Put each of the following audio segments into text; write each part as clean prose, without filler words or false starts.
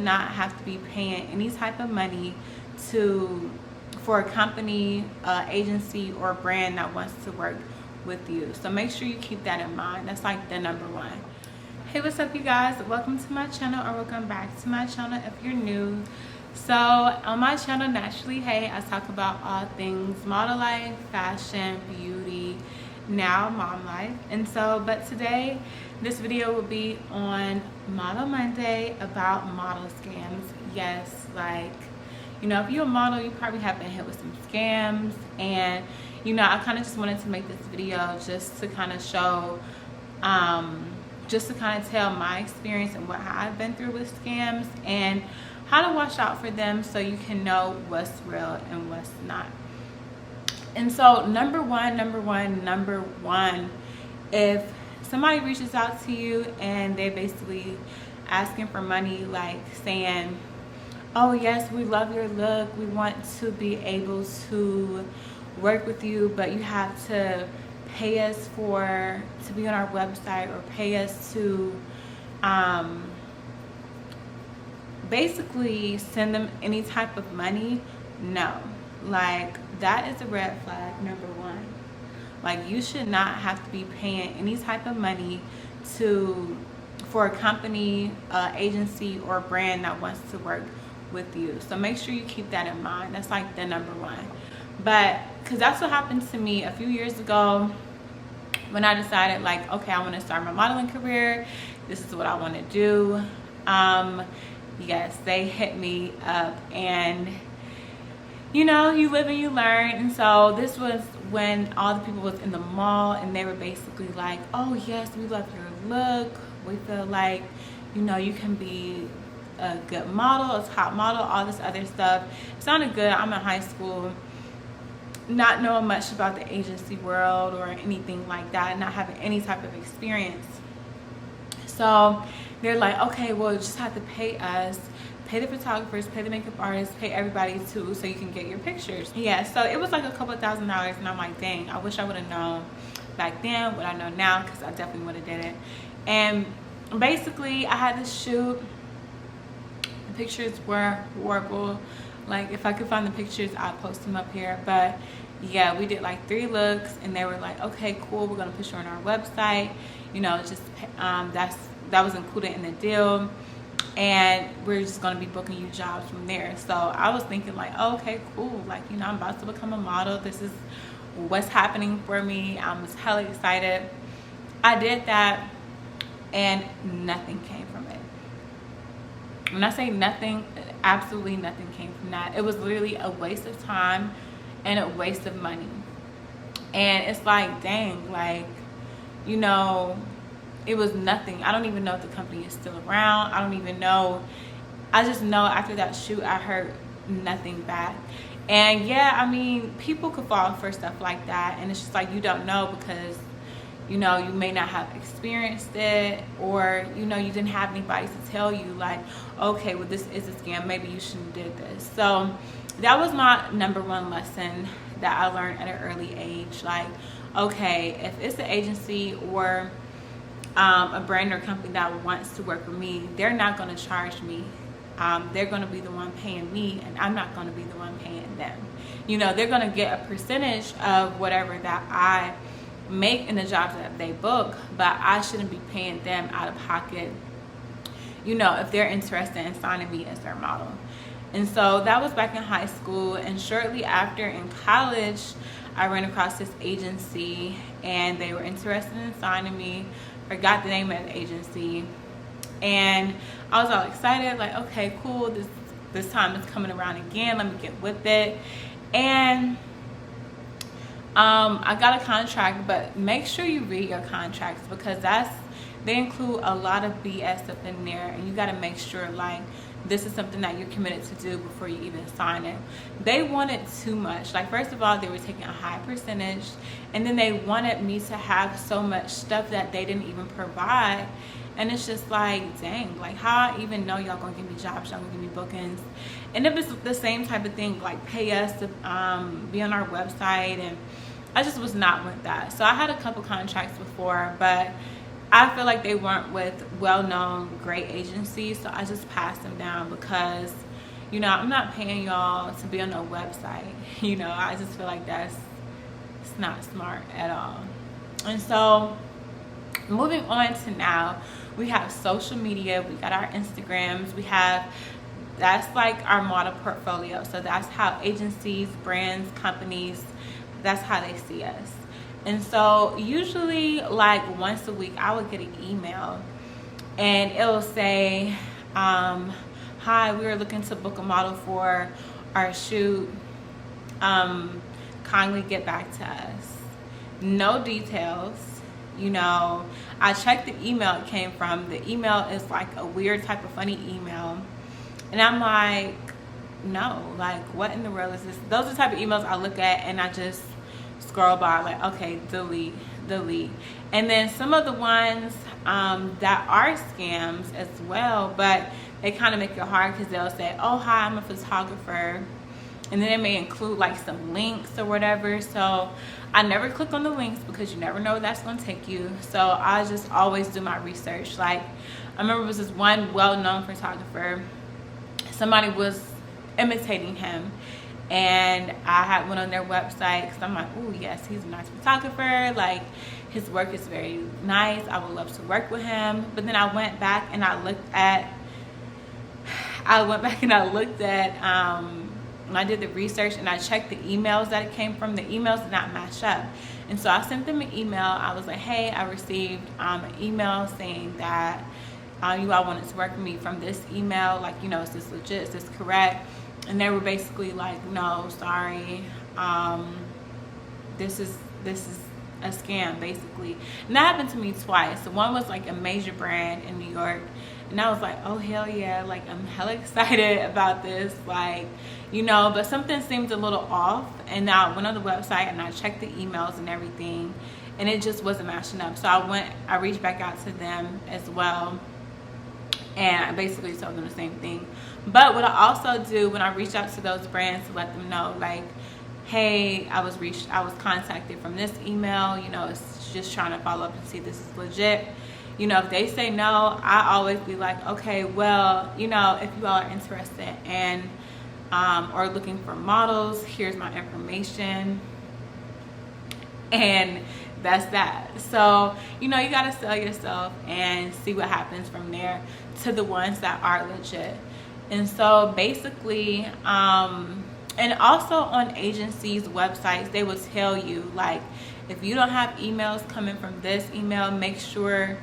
not have to be paying any type of money for a company, agency, or brand that wants to work with you. So make sure you keep that in mind. That's like the number one. Hey, what's up, you guys? Welcome to my channel, or welcome back to my channel if you're new. So on my channel, Naturally Hey, I talk about all things model life, fashion, beauty, now mom life. And so, but today this video will be on Model Monday about model scams. Yes, like, you know, if you're a model, you probably have been hit with some scams. And you know, I kind of just wanted to make this video just to kind of show just to kind of tell my experience and what I've been through with scams and how to watch out for them so you can know what's real and what's not. And so number one, if somebody reaches out to you and they're basically asking for money, like saying, oh yes, we love your look, we want to be able to work with you, but you have to pay us to be on our website, or pay us to basically send them any type of money. No, like that is a red flag, number one. Like, you should not have to be paying any type of money for a company, agency, or brand that wants to work with you. So make sure you keep that in mind. That's like the number one. But because that's what happened to me a few years ago when I decided, like, okay, I want to start my modeling career. This is what I want to do. Yes, they hit me up, and you know, you live and you learn. And so this was when all the people was in the mall, and they were basically like, oh yes, we love your look, we feel like, you know, you can be a good model, a top model, all this other stuff. It sounded good. I'm in high school, not knowing much about the agency world or anything like that, not having any type of experience. So they're like, okay, well, you just have to pay us, pay the photographers, pay the makeup artists, pay everybody too, so you can get your pictures. Yeah, so it was like a couple $1,000s, and I'm like, dang, I wish I would have known back then what I know now, because I definitely would have did it. And basically, I had to shoot. The pictures were horrible. Like, if I could find the pictures, I'd post them up here. But yeah, we did like 3 looks, and they were like, okay, cool, we're gonna put you on our website. You know, just that was included in the deal, and we're just gonna be booking you jobs from there. So I was thinking like, oh, okay, cool, like, you know, I'm about to become a model. This is what's happening for me. I was hella excited. I did that, and nothing came from it. When I say nothing, absolutely nothing came from that. It was literally a waste of time and a waste of money. And it's like, dang, like, you know, it was nothing. I don't even know if the company is still around. I don't even know. I just know after that shoot, I heard nothing back. And yeah, I mean, people could fall for stuff like that, and it's just like, you don't know, because you know, you may not have experienced it, or you know, you didn't have anybody to tell you like, okay, well, this is a scam, maybe you shouldn't have did this. So that was my number one lesson that I learned at an early age. Like, okay, if it's an agency or a brand or company that wants to work with me, they're not going to charge me. They're going to be the one paying me, and I'm not going to be the one paying them. You know, they're going to get a percentage of whatever that I make in the jobs that they book, but I shouldn't be paying them out of pocket, you know, if they're interested in signing me as their model. And so that was back in high school. And shortly after, in college, I ran across this agency, and they were interested in signing me. Forgot the name of the agency, and I was all excited, like, okay, cool, this time it's coming around again, let me get with it. And I got a contract, but make sure you read your contracts, because they include a lot of BS up in there, and you got to make sure like this is something that you're committed to do before you even sign it. They wanted too much. Like, first of all, they were taking a high percentage, and then they wanted me to have so much stuff that they didn't even provide. And it's just like, dang, like, how I even know y'all gonna give me jobs, y'all gonna give me bookings? And it was the same type of thing, like pay us to be on our website, and I just was not with that. So I had a couple contracts before, but I feel like they weren't with well-known great agencies, so I just passed them down because, you know, I'm not paying y'all to be on a website. You know, I just feel like it's not smart at all. And so moving on to now, we have social media, we got our Instagrams, that's like our model portfolio. So that's how agencies, brands, companies, that's how they see us. And so usually like once a week I would get an email and it'll say, hi, we are looking to book a model for our shoot. Kindly get back to us. No details. You know, I checked the email it came from. The email is like a weird type of funny email. And I'm like, no, like what in the world is this? Those are the type of emails I look at and I just scroll by like, okay, delete. And then some of the ones that are scams as well, but they kind of make it hard because they'll say, oh, hi, I'm a photographer. And then they may include like some links or whatever. So I never click on the links because you never know where that's going to take you. So I just always do my research. Like I remember it was this one well-known photographer. Somebody was imitating him. And I had went on their website because I'm like, oh yes, he's a nice photographer. Like his work is very nice. I would love to work with him. But then I went back and I looked at when I did the research and I checked the emails that it came from. The emails did not match up. And so I sent them an email. I was like, hey, I received an email saying that you all wanted to work with me from this email. Like, you know, is this legit? Is this correct? And they were basically like, no, sorry. This is a scam, basically. And that happened to me twice. So one was like a major brand in New York. And I was like, oh, hell yeah. Like, I'm hella excited about this. Like, you know, but something seemed a little off. And I went on the website and I checked the emails and everything. And it just wasn't matching up. So I reached back out to them as well. And I basically told them the same thing. But what I also do when I reach out to those brands to let them know, like, hey, I was contacted from this email, you know, it's just trying to follow up and see if this is legit. You know, if they say no, I always be like, okay, well, you know, if you all are interested and or looking for models, here's my information. And that's that. So, you know, you got to sell yourself and see what happens from there to the ones that are legit. And so basically, and also on agencies' websites, they will tell you, like, if you don't have emails coming from this email, make sure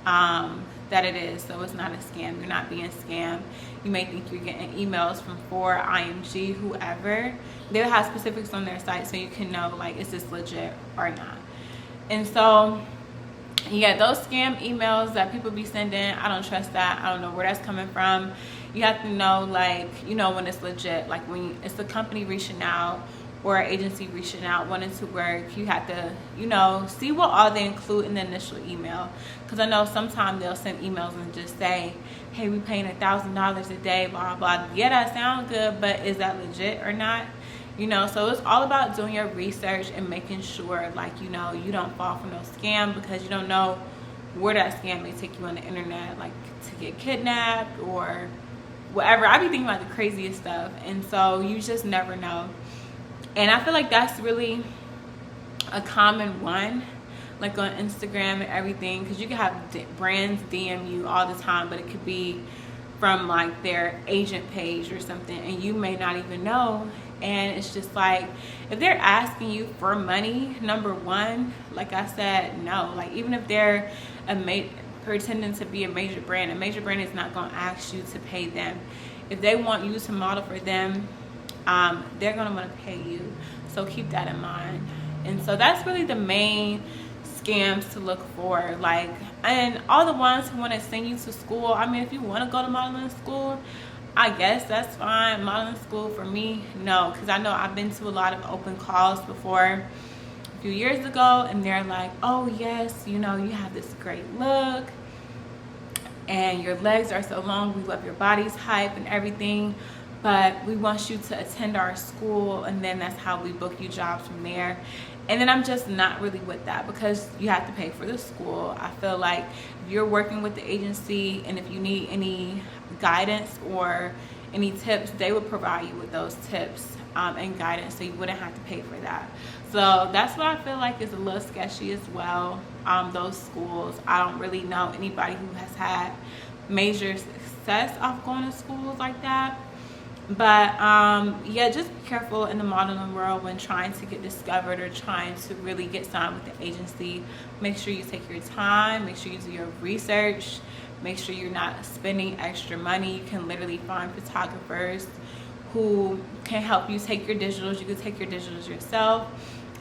that it is, so it's not a scam. You're not being scammed. You may think you're getting emails from IMG, whoever. They'll have specifics on their site so you can know, like, is this legit or not. And so, yeah, those scam emails that people be sending, I don't trust that. I don't know where that's coming from. You have to know, like, you know, when it's legit. Like, when it's a company reaching out or an agency reaching out, wanting to work, you have to, you know, see what all they include in the initial email. Because I know sometimes they'll send emails and just say, hey, we paying $1,000 a day, blah, blah. Yeah, that sounds good, but is that legit or not? You know, so it's all about doing your research and making sure, like, you know, you don't fall for no scam, because you don't know where that scam may take you on the internet, like to get kidnapped or whatever. I be thinking about the craziest stuff, and so you just never know. And I feel like that's really a common one, like on Instagram and everything, because you can have brands DM you all the time, but it could be from like their agent page or something, and you may not even know. And it's just like, if they're asking you for money, number one, like I said, no. Like, even if they're pretending to be a major brand is not going to ask you to pay them. If they want you to model for them, they're going to want to pay you. So keep that in mind. And so that's really the main scams to look for. Like, and all the ones who want to send you to school, I mean, if you want to go to modeling school, I guess that's fine. Modeling school for me, no, because I know I've been to a lot of open calls before a few years ago, and they're like, oh yes, you know, you have this great look and your legs are so long, we love your body's hype and everything, but we want you to attend our school, and then that's how we book you jobs from there. And then I'm just not really with that, because you have to pay for the school. I feel like if you're working with the agency and if you need any guidance or any tips, they would provide you with those tips and guidance, so you wouldn't have to pay for that. So that's what I feel like is a little sketchy as well. Those schools, I don't really know anybody who has had major success off going to schools like that. But yeah, just be careful in the modeling world when trying to get discovered or trying to really get signed with the agency. Make sure you take your time, make sure you do your research, make sure you're not spending extra money. You can literally find photographers who can help you take your digitals. You can take your digitals yourself.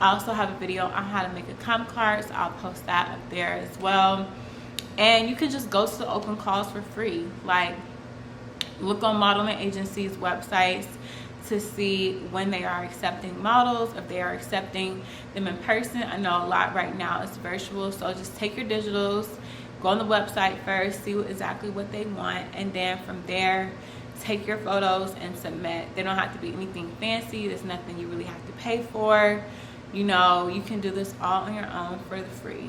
I also have a video on how to make a comp card, so I'll post that up there as well. And you can just go to the open calls for free. Like, look on modeling agencies' websites to see when they are accepting models, if they are accepting them in person. I know a lot right now is virtual, so just take your digitals, go on the website first, see exactly what they want, and then from there, take your photos and submit. They don't have to be anything fancy. There's nothing you really have to pay for. You know, you can do this all on your own for the free.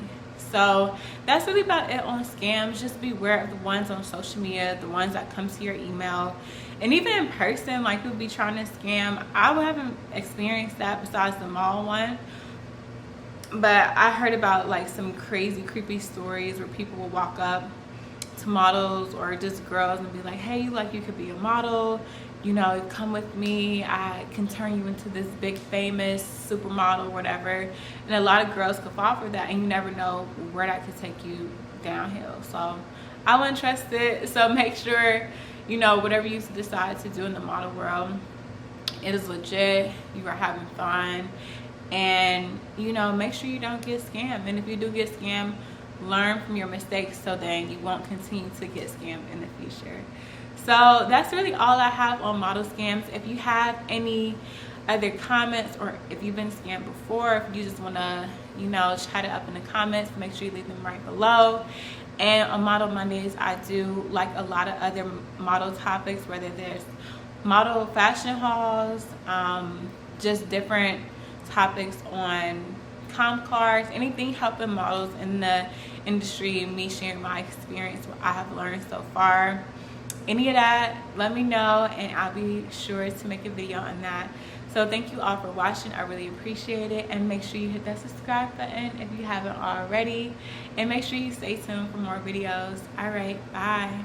So that's really about it on scams. Just be aware of the ones on social media, the ones that come to your email, and even in person, like you'll be trying to scam. I haven't experienced that besides the mall one, but I heard about like some crazy creepy stories where people will walk up to models or just girls and be like, hey, like, you could be a model, you know, come with me, I can turn you into this big famous supermodel, whatever. And a lot of girls could fall for that, and you never know where that could take you downhill. So I wouldn't trust it. So make sure, you know, whatever you decide to do in the model world, it is legit, you are having fun, and, you know, make sure you don't get scammed. And if you do get scammed, learn from your mistakes so then you won't continue to get scammed in the future. So that's really all I have on model scams. If you have any other comments, or if you've been scammed before, if you just want to, you know, chat it up in the comments, make sure you leave them right below. And on Model Mondays, I do like a lot of other model topics, whether there's model fashion hauls, just different topics on comp cards, anything helping models in the industry, me sharing my experience, what I have learned so far. Any of that, let me know, and I'll be sure to make a video on that. So thank you all for watching. I really appreciate it, and make sure you hit that subscribe button if you haven't already, and make sure you stay tuned for more videos. All right, bye.